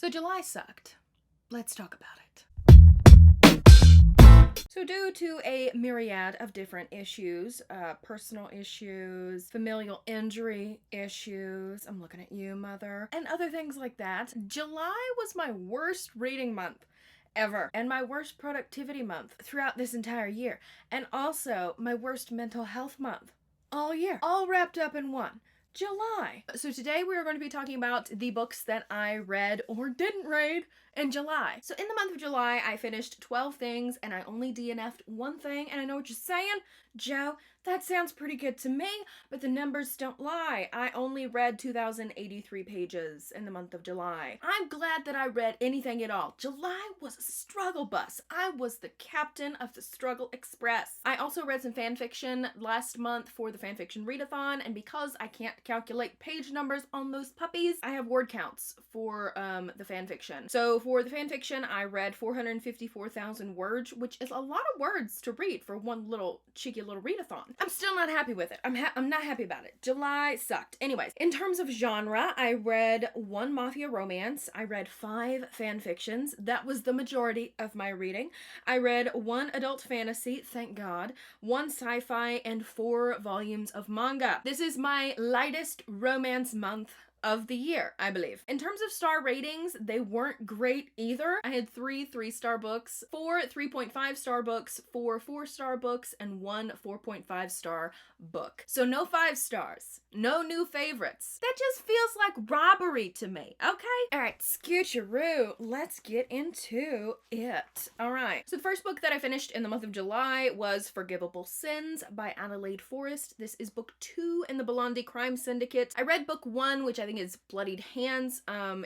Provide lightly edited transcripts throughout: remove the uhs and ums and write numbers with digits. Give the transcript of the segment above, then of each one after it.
So July sucked. Let's talk about it. So due to a myriad of different issues, personal issues, familial injury issues, I'm looking at you, mother, and other things like that, July was my worst reading month ever, and my worst productivity month throughout this entire year, and also my worst mental health month all year, all wrapped up in one. July. So today we are going to be talking about the books that I read or didn't read in July. So in the month of July, I finished 12 things and I only DNF'd one thing. And I know what you're saying, Joe, that sounds pretty good to me, but the numbers don't lie. I only read 2,083 pages in the month of July. I'm glad that I read anything at all. July was a struggle bus. I was the captain of the Struggle Express. I also read some fan fiction last month for the fanfiction readathon, and because I can't calculate page numbers on those puppies, I have word counts for the fanfiction. So for the fanfiction, I read 454,000 words, which is a lot of words to read for one little cheeky little readathon. I'm still not happy with it. I'm not happy about it. July sucked. Anyways, in terms of genre, I read 1 mafia romance. I read 5 fan fictions. That was the majority of my reading. I read 1 adult fantasy, thank God, 1 sci-fi, and 4 volumes of manga. This is my lightest romance month of the year, I believe. In terms of star ratings, they weren't great either. I had 3 3-star books, 4 3.5-star books, 4 4-star books, and 1 4.5-star book. So no 5 stars, no new favorites. That just feels like robbery to me, okay? All right, scoocheroo, let's get into it. All right, so the first book that I finished in the month of July was Forgivable Sins by Adelaide Forrest. This is book 2 in the Blondie Crime Syndicate. I read book 1, which I think is Bloodied Hands,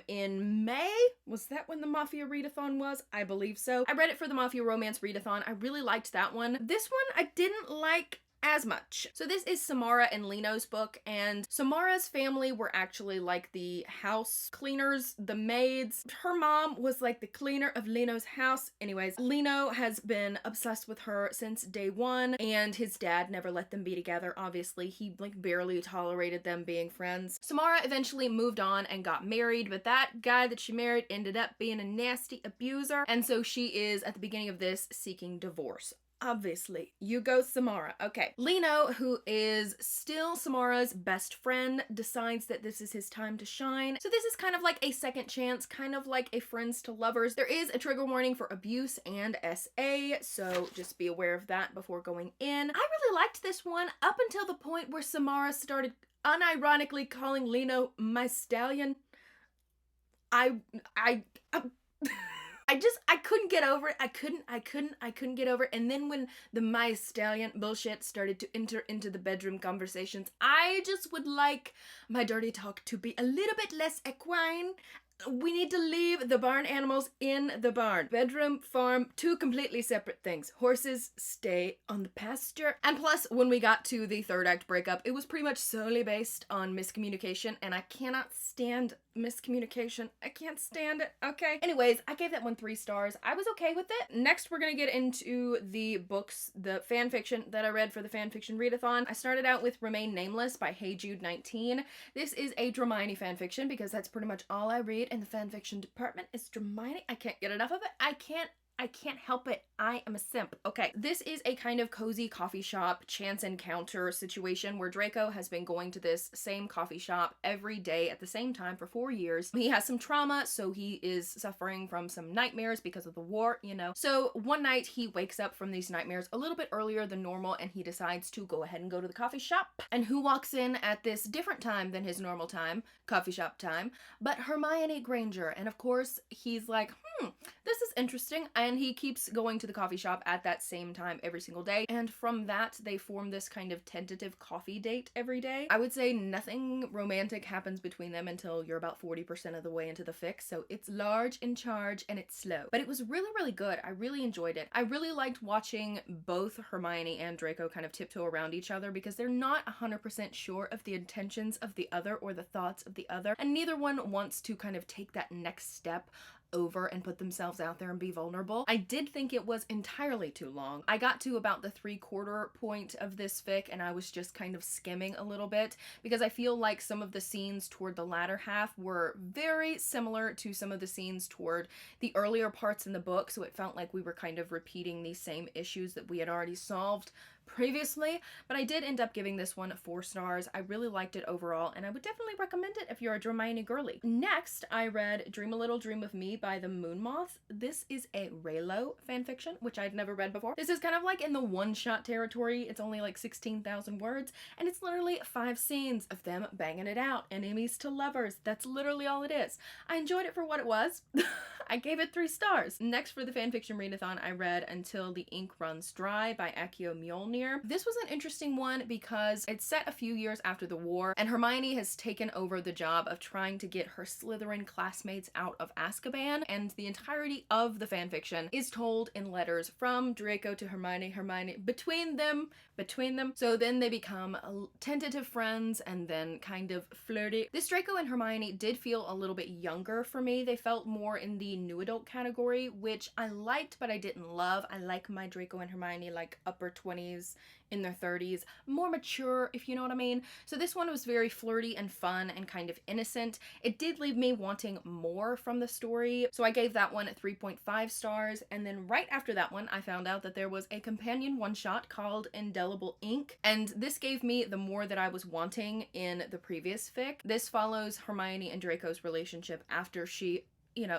in May. Was that when the Mafia Readathon was? I believe so. I read it for the Mafia Romance Readathon. I really liked that one. This one I didn't like as much. So this is Samara and Lino's book, and Samara's family were actually like the house cleaners, the maids. Her mom was like the cleaner of Lino's house. Anyways, Lino has been obsessed with her since day one, and his dad never let them be together. Obviously, he like barely tolerated them being friends. Samara eventually moved on and got married, but that guy that she married ended up being a nasty abuser, and so she is at the beginning of this seeking divorce. Obviously, you go Samara. Okay. Lino, who is still Samara's best friend, decides that this is his time to shine. So this is kind of like a second chance, kind of like a friends to lovers. There is a trigger warning for abuse and SA, so just be aware of that before going in. I really liked this one up until the point where Samara started unironically calling Lino my stallion. I couldn't get over it. I couldn't get over it. And then when the My Stallion bullshit started to enter into the bedroom conversations, I just would like my dirty talk to be a little bit less equine. We need to leave the barn animals in the barn. Bedroom, farm, 2 completely separate things. Horses stay on the pasture. And plus, when we got to the 3rd act breakup, it was pretty much solely based on miscommunication, and I cannot stand miscommunication. I can't stand it, okay? Anyways, I gave that one 3 stars. I was okay with it. Next, we're gonna get into the books, the fan fiction that I read for the fanfiction readathon. I started out with Remain Nameless by Hey Jude 19. This is a Dramini fanfiction because that's pretty much all I read in the fanfiction department is Dramini. I can't get enough of it. I can't help it. I am a simp. Okay, this is a kind of cozy coffee shop chance encounter situation where Draco has been going to this same coffee shop every day at the same time for 4 years. He has some trauma, so he is suffering from some nightmares because of the war, you know. So one night he wakes up from these nightmares a little bit earlier than normal, and he decides to go ahead and go to the coffee shop. And who walks in at this different time than his normal time, coffee shop time, but Hermione Granger. And of course, he's like, this is interesting. And he keeps going to the coffee shop at that same time every single day. And from that, they form this kind of tentative coffee date every day. I would say nothing romantic happens between them until you're about 40% of the way into the fic. So it's large in charge and it's slow. But it was really, really good. I really enjoyed it. I really liked watching both Hermione and Draco kind of tiptoe around each other because they're not 100% sure of the intentions of the other or the thoughts of the other. And neither one wants to kind of take that next step over and put themselves out there and be vulnerable. I did think it was entirely too long. I got to about the 3/4 point of this fic and I was just kind of skimming a little bit because I feel like some of the scenes toward the latter half were very similar to some of the scenes toward the earlier parts in the book, so it felt like we were kind of repeating these same issues that we had already solved previously, but I did end up giving this one 4 stars. I really liked it overall, and I would definitely recommend it if you're a Hermione girly. Next, I read Dream a Little Dream of Me by the Moon Moth. This is a Raylo fanfiction, which I'd never read before. This is kind of like in the one-shot territory. It's only like 16,000 words, and it's literally 5 scenes of them banging it out. Enemies to lovers. That's literally all it is. I enjoyed it for what it was. I gave it 3 stars. Next, for the fanfiction readathon, I read Until the Ink Runs Dry by Akio Mjolnir. This was an interesting one because it's set a few years after the war, and Hermione has taken over the job of trying to get her Slytherin classmates out of Azkaban, and the entirety of the fanfiction is told in letters from Draco to Hermione, between them. So then they become tentative friends and then kind of flirty. This Draco and Hermione did feel a little bit younger for me. They felt more in the new adult category, which I liked, but I didn't love. I like my Draco and Hermione like upper 20s, in their 30s, more mature, if you know what I mean. So this one was very flirty and fun and kind of innocent. It did leave me wanting more from the story, so I gave that one 3.5 stars, and then right after that one, I found out that there was a companion one-shot called Indelible Ink, and this gave me the more that I was wanting in the previous fic. This follows Hermione and Draco's relationship after she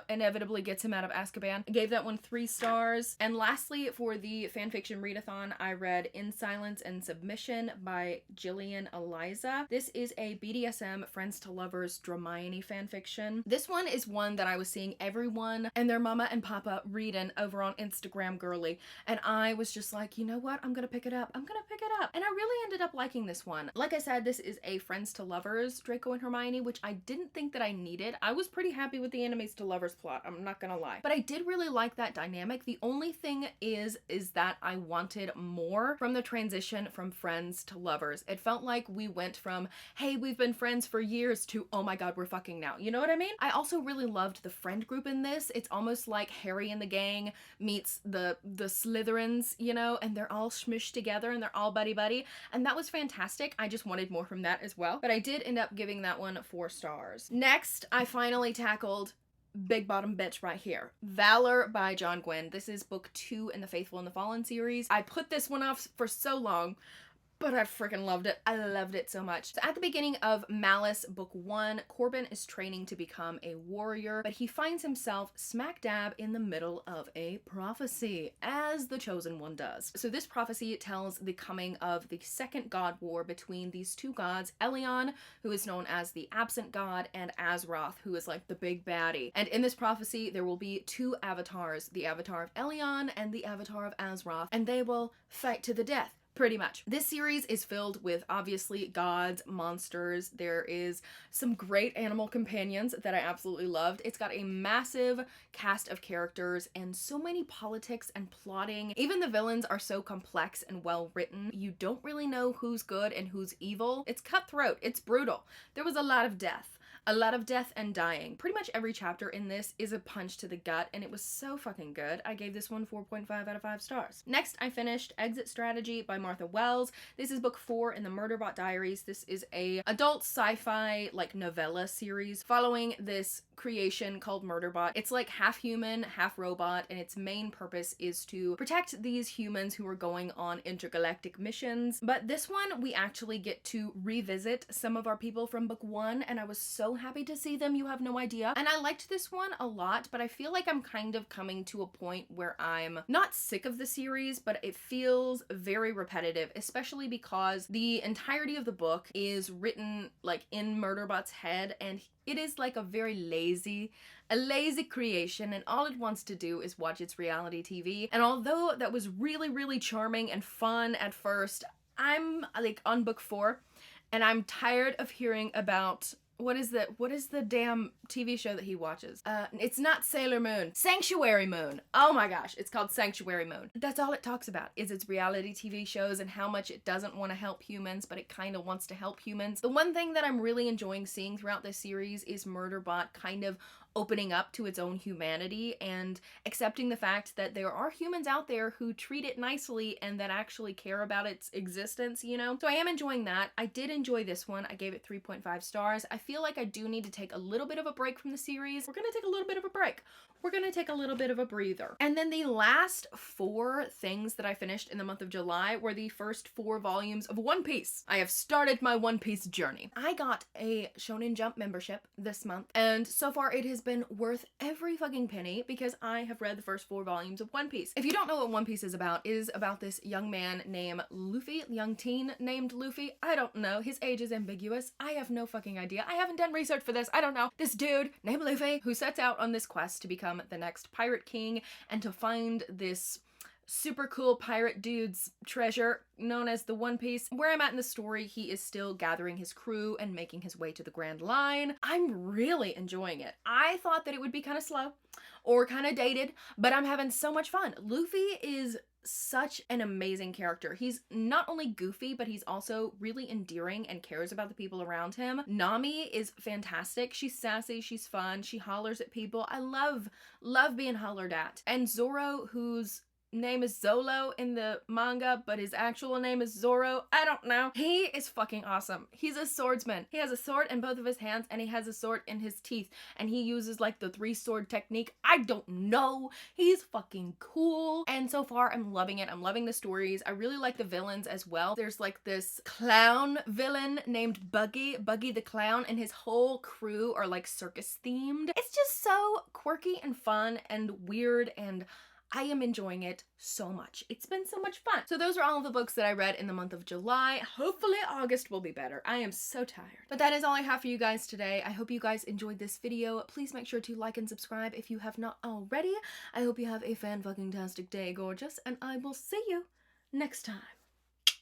inevitably gets him out of Azkaban. I gave that one 3 stars. And lastly, for the fanfiction readathon, I read In Silence and Submission by Jillian Eliza. This is a BDSM friends to lovers Dramione fanfiction. This one is one that I was seeing everyone and their mama and papa reading over on Instagram girly, and I was just like, you know what, I'm gonna pick it up. And I really ended up liking this one. Like I said, this is a friends to lovers Draco and Hermione, which I didn't think that I needed. I was pretty happy with the enemies to lovers plot, I'm not gonna lie, but I did really like that dynamic. The only thing is that I wanted more from the transition from friends to lovers. It felt like we went from, hey, we've been friends for years, to, oh my god, we're fucking now. You know what I mean? I also really loved the friend group in this. It's almost like Harry and the gang meets the Slytherins, and they're all smushed together and they're all buddy-buddy, and that was fantastic. I just wanted more from that as well, but I did end up giving that one 4 stars. Next, I finally tackled big bottom bitch right here. Valor by John Gwynne. This is book 2 in the Faithful and the Fallen series. I put this one off for so long, but I freaking loved it. I loved it so much. So at the beginning of Malice book 1, Corbin is training to become a warrior, but he finds himself smack dab in the middle of a prophecy, as the chosen one does. So this prophecy tells the coming of the second god war between these 2 gods, Elion, who is known as the absent god, and Azeroth, who is like the big baddie. And in this prophecy, there will be 2 avatars, the avatar of Elion and the avatar of Azeroth, and they will fight to the death. Pretty much. This series is filled with, obviously, gods, monsters. There is some great animal companions that I absolutely loved. It's got a massive cast of characters and so many politics and plotting. Even the villains are so complex and well written. You don't really know who's good and who's evil. It's cutthroat. It's brutal. There was a lot of death. A lot of death and dying. Pretty much every chapter in this is a punch to the gut, and it was so fucking good. I gave this one 4.5 out of 5 stars. Next, I finished Exit Strategy by Martha Wells. This is book 4 in the Murderbot Diaries. This is a adult sci-fi like novella series following this creation called Murderbot. It's like half human, half robot, and its main purpose is to protect these humans who are going on intergalactic missions. But this one, we actually get to revisit some of our people from book 1, and I was so happy to see them, you have no idea. And I liked this one a lot, but I feel like I'm kind of coming to a point where I'm not sick of the series, but it feels very repetitive, especially because the entirety of the book is written like in Murderbot's head, and it is like a lazy creation, and all it wants to do is watch its reality TV. And although that was really, really charming and fun at first, I'm like on book 4, and I'm tired of hearing about what is the damn TV show that he watches? It's not Sailor Moon. Sanctuary Moon. Oh my gosh, it's called Sanctuary Moon. That's all it talks about, is its reality TV shows and how much it doesn't want to help humans, but it kind of wants to help humans. The one thing that I'm really enjoying seeing throughout this series is Murderbot kind of opening up to its own humanity and accepting the fact that there are humans out there who treat it nicely and that actually care about its existence, you know? So I am enjoying that. I did enjoy this one. I gave it 3.5 stars. I feel like I do need to take a little bit of a break from the series. We're gonna take a little bit of a break. We're gonna take a little bit of a breather. And then the last 4 things that I finished in the month of July were the first 4 volumes of One Piece. I have started my One Piece journey. I got a Shonen Jump membership this month, and so far it has been worth every fucking penny because I have read the first 4 volumes of One Piece. If you don't know what One Piece is about, it is about this young man named Luffy, young teen named Luffy. I don't know. His age is ambiguous. I have no fucking idea. I haven't done research for this. I don't know. This dude named Luffy who sets out on this quest to become the next pirate king and to find this super cool pirate dude's treasure known as the One Piece. Where I'm at in the story, he is still gathering his crew and making his way to the Grand Line. I'm really enjoying it. I thought that it would be kind of slow or kind of dated, but I'm having so much fun. Luffy is such an amazing character. He's not only goofy, but he's also really endearing and cares about the people around him. Nami is fantastic. She's sassy, she's fun, she hollers at people. I love being hollered at. And Zoro, whose name is Zolo in the manga, but his actual name is Zoro. I don't know. He is fucking awesome. He's a swordsman. He has a sword in both of his hands and he has a sword in his teeth and he uses like the 3-sword technique. I don't know. He's fucking cool. And so far I'm loving it. I'm loving the stories. I really like the villains as well. There's like this clown villain named Buggy the Clown, and his whole crew are like circus themed. It's just so quirky and fun and weird, and I am enjoying it so much. It's been so much fun. So those are all of the books that I read in the month of July. Hopefully August will be better. I am so tired. But that is all I have for you guys today. I hope you guys enjoyed this video. Please make sure to like and subscribe if you have not already. I hope you have a fan-fucking-tastic day, gorgeous, and I will see you next time.